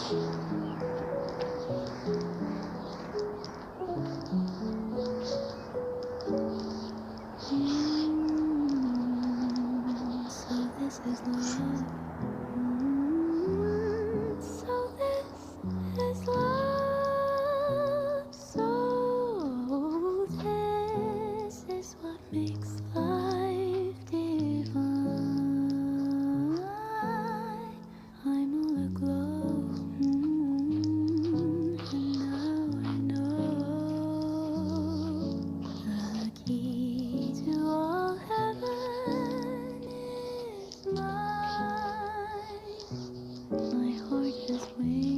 So this is love. So this is love. So this is what makes life divine. I'm all aglow, and now I know the key to all heaven is mine. My heart has wings.